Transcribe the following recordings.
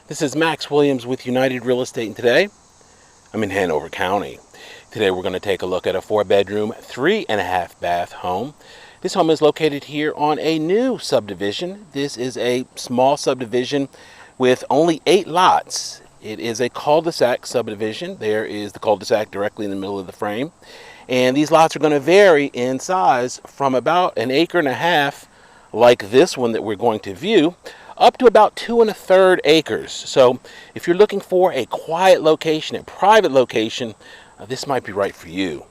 This is Max Williams with United Real Estate, and today I'm in Hanover County. Today we're going to take a look at a 4-bedroom, 3.5-bath home. This home is located here on a new subdivision. This is a small subdivision with only 8 lots. It is a cul-de-sac subdivision. There is the cul-de-sac directly in the middle of the frame. And these lots are going to vary in size from about 1.5 acres, like this one that we're going to view, up to about 2 1/3 acres. So if you're looking for a quiet location, a private location, this might be right for you.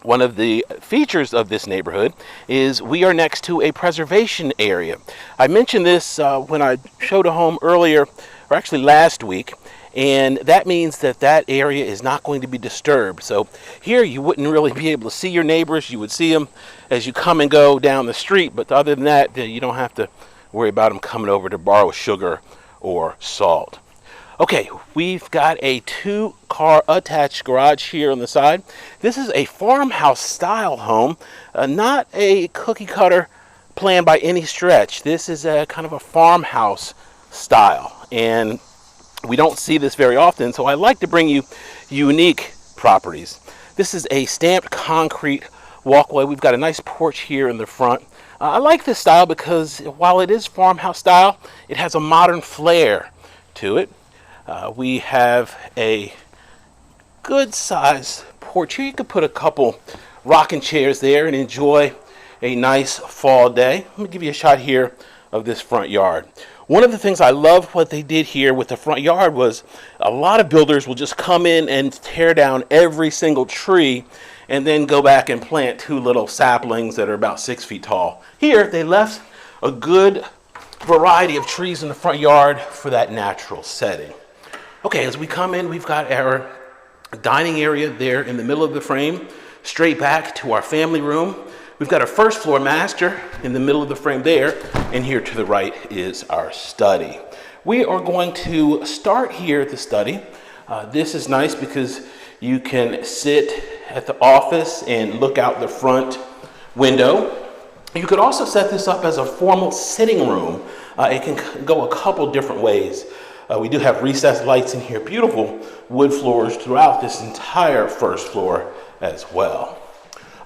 One of the features of this neighborhood is we are next to a preservation area. I mentioned this when I showed a home earlier, or actually last week, and that means that that area is not going to be disturbed. So here you wouldn't really be able to see your neighbors. You would see them as you come and go down the street, but other than that, you don't have to worry about them coming over to borrow sugar or salt. Okay, we've got a 2-car attached garage here on the side. This is a farmhouse style home, not a cookie cutter plan by any stretch. This is a kind of a farmhouse style, and we don't see this very often, so I like to bring you unique properties. This is a stamped concrete walkway. We've got a nice porch here in the front. I like this style because while it is farmhouse style, it has a modern flair to it. We have a good size porch here. You could put a couple rocking chairs there and enjoy a nice fall day. Let me give you a shot here of this front yard. One of the things I love what they did here with the front yard was a lot of builders will just come in and tear down every single tree and then go back and plant 2 little saplings that are about 6 feet tall. Here they left a good variety of trees in the front yard for that natural setting. Okay, as we come in, we've got our dining area there in the middle of the frame, straight back to our family room. We've got a first floor master in the middle of the frame there, and here to the right is our study. We are going to start here at the study. This is nice because you can sit at the office and look out the front window. You could also set this up as a formal sitting room. It can go a couple different ways. We do have recessed lights in here, beautiful wood floors throughout this entire first floor as well.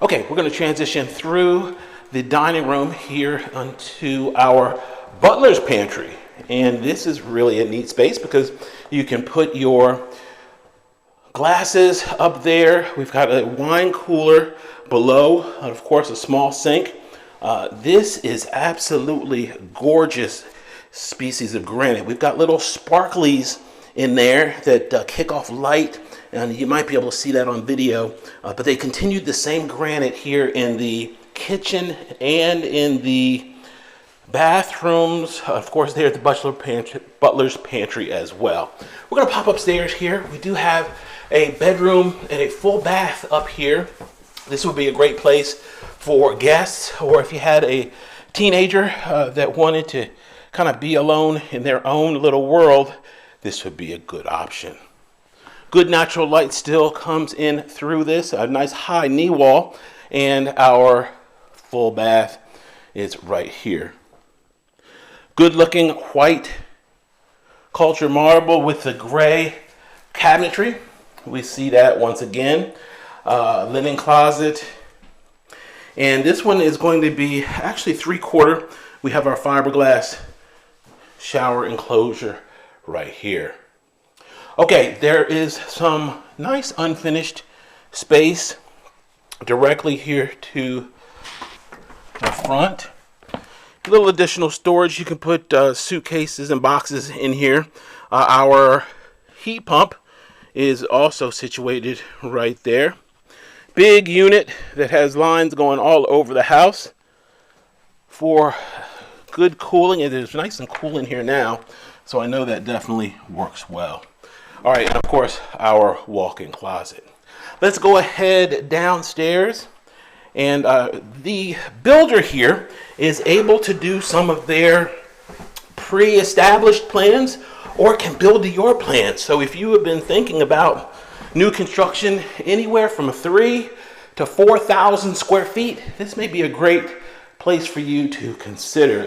Okay, we're going to transition through the dining room here onto our butler's pantry. And this is really a neat space because you can put your glasses up there. We've got a wine cooler below, of course, a small sink. This is absolutely gorgeous species of granite. We've got little sparklies in there that kick off light, and you might be able to see that on video, but they continued the same granite here in the kitchen and in the bathrooms, of course, there at the butler's pantry as well. We're going to pop upstairs here. We do have a bedroom and a full bath up here. This would be a great place for guests, or if you had a teenager that wanted to kind of be alone in their own little world, this would be a good option. Good natural light still comes in through this, a nice high knee wall, and our full bath is right here. Good looking white culture marble with the gray cabinetry. We see that once again. Linen closet. And this one is going to be actually 3/4. We have our fiberglass shower enclosure right here. Okay, there is some nice unfinished space directly here to the front. A little additional storage. You can put suitcases and boxes in here. Our heat pump is also situated right there. Big unit that has lines going all over the house for good cooling. It is nice and cool in here now, so I know that definitely works well. All right, and of course, our walk-in closet. Let's go ahead downstairs. And the builder here is able to do some of their pre-established plans, or can build to your plans. So if you have been thinking about new construction anywhere from 3,000 to 4,000 square feet, this may be a great place for you to consider.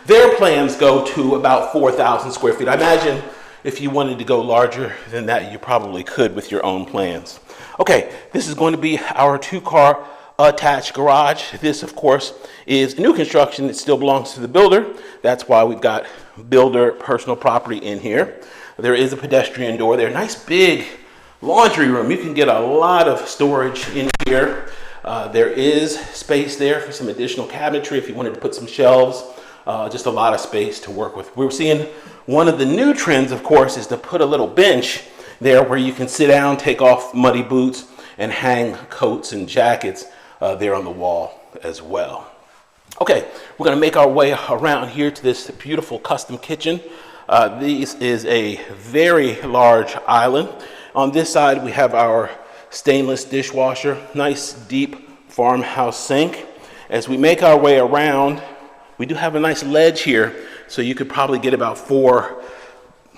Their plans go to about 4,000 square feet. I imagine If you wanted to go larger than that, you probably could with your own plans. Okay, this is going to be our 2-car attached garage. This, of course, is new construction. It still belongs to the builder. That's why we've got builder personal property in here. There is a pedestrian door there. Nice big laundry room. You can get a lot of storage in here. There is space there for some additional cabinetry if you wanted to put some shelves. Just a lot of space to work with. We're seeing one of the new trends, of course, is to put a little bench there where you can sit down, take off muddy boots, and hang coats and jackets there on the wall as well. Okay, we're going to make our way around here to this beautiful custom kitchen. This is a very large island. On this side, we have our stainless dishwasher, nice deep farmhouse sink. As we make our way around, we do have a nice ledge here, so you could probably get about 4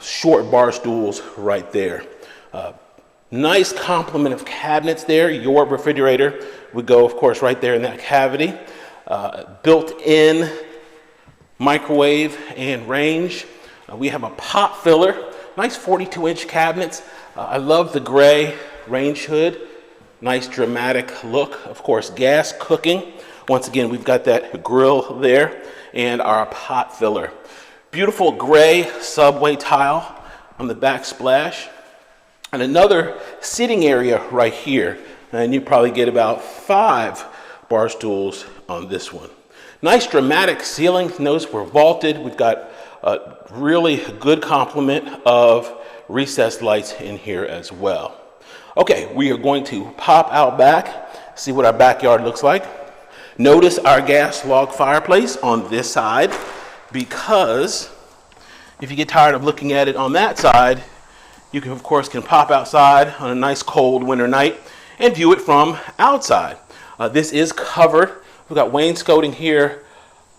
short bar stools right there. Nice complement of cabinets there. Your refrigerator would go, of course, right there in that cavity. Built-in microwave and range. We have a pot filler, nice 42-inch cabinets. I love the gray range hood. Nice dramatic look. Of course, gas cooking. Once again, we've got that grill there and our pot filler. Beautiful gray subway tile on the backsplash. And another sitting area right here. And you probably get about 5 bar stools on this one. Nice dramatic ceiling. Notice we're vaulted. We've got a really good complement of recessed lights in here as well. Okay, we are going to pop out back, see what our backyard looks like. Notice our gas log fireplace on this side, because if you get tired of looking at it on that side, you can, of course, pop outside on a nice cold winter night and view it from outside. This is covered. We've got wainscoting here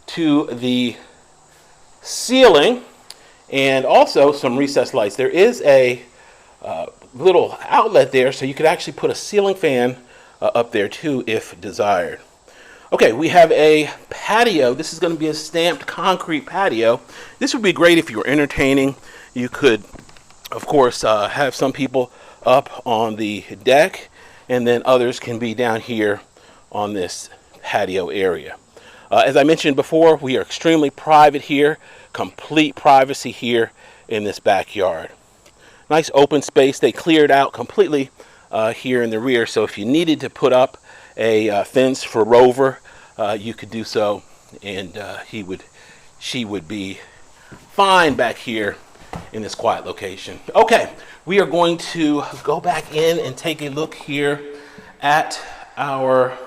to the ceiling and also some recessed lights. There is a little outlet there, so you could actually put a ceiling fan up there too if desired. Okay, we have a patio. This is going to be a stamped concrete patio. This would be great if you were entertaining. You could, of course, have some people up on the deck, and then others can be down here on this patio area. As I mentioned before, we are extremely private here, complete privacy here in this backyard. Nice open space. They cleared out completely here in the rear, so if you needed to put up a fence for Rover, you could do so, and she would be fine back here in this quiet location. Okay, we are going to go back in and take a look here at our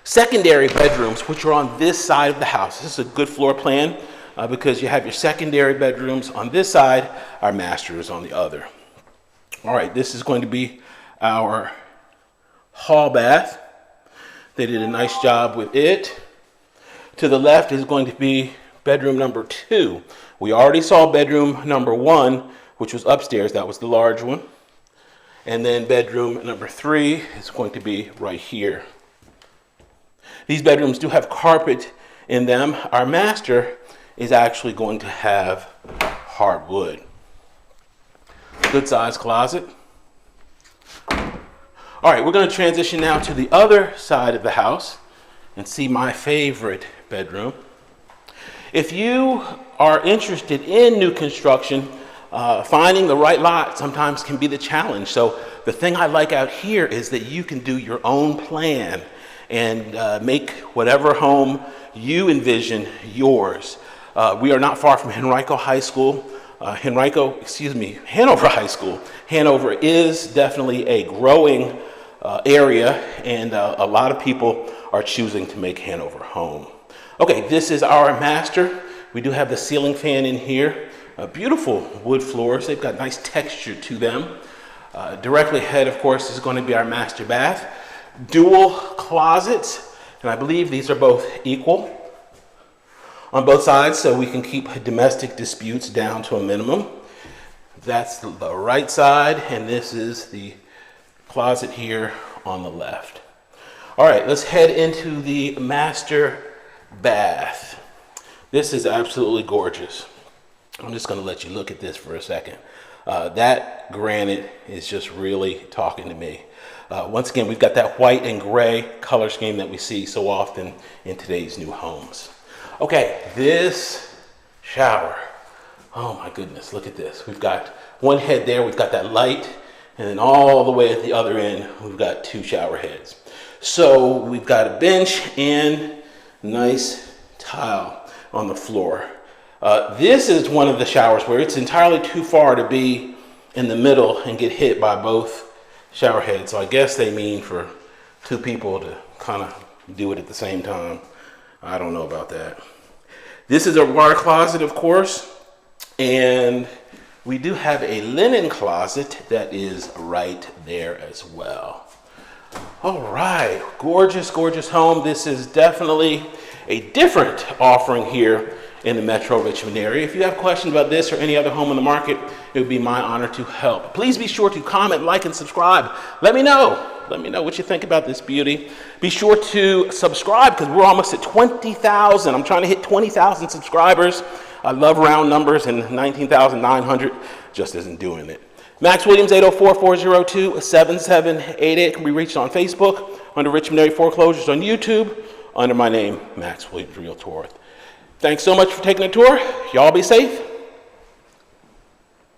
secondary bedrooms, which are on this side of the house. This is a good floor plan because you have your secondary bedrooms on this side, our master is on the other. All right, this is going to be our hall bath. They did a nice job with it. To the left is going to be bedroom number 2. We already saw bedroom number 1, which was upstairs. That was the large one. And then bedroom number 3 is going to be right here. These bedrooms do have carpet in them. Our master is actually going to have hardwood. Good sized closet. All right, we're going to transition now to the other side of the house and see my favorite bedroom. If you are interested in new construction, finding the right lot sometimes can be the challenge. So the thing I like out here is that you can do your own plan and make whatever home you envision yours. We are not far from Hanover High School. Hanover is definitely a growing area, and a lot of people are choosing to make Hanover home. Okay, this is our master. We do have the ceiling fan in here. Beautiful wood floors. They've got nice texture to them. Directly ahead, of course, is going to be our master bath. Dual closets, and I believe these are both equal on both sides, so we can keep domestic disputes down to a minimum. That's the right side, and this is the closet here on the left. All right, let's head into the master bath. This is absolutely gorgeous. I'm just going to let you look at this for a second. That granite is just really talking to me. Once again, we've got that white and gray color scheme that we see so often in today's new homes. Okay, this shower. Oh my goodness, look at this. We've got one head there, we've got that light, and then all the way at the other end, we've got 2 shower heads. So we've got a bench and nice tile on the floor. This is one of the showers where it's entirely too far to be in the middle and get hit by both shower heads. So I guess they mean for 2 people to kind of do it at the same time. I don't know about that. This is a water closet, of course, and we do have a linen closet that is right there as well. All right, gorgeous, gorgeous home. This is definitely a different offering here in the Metro Richmond area. If you have questions about this or any other home in the market, it would be my honor to help. Please be sure to comment, like, and subscribe. Let me know. Let me know what you think about this beauty. Be sure to subscribe because we're almost at 20,000. I'm trying to hit 20,000 subscribers. I love round numbers, and 19,900 just isn't doing it. Max Williams, 804-402-7788 can be reached on Facebook, under Richmond Area Foreclosures on YouTube, under my name, Max Williams Realtor. Thanks so much for taking a tour. Y'all be safe.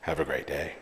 Have a great day.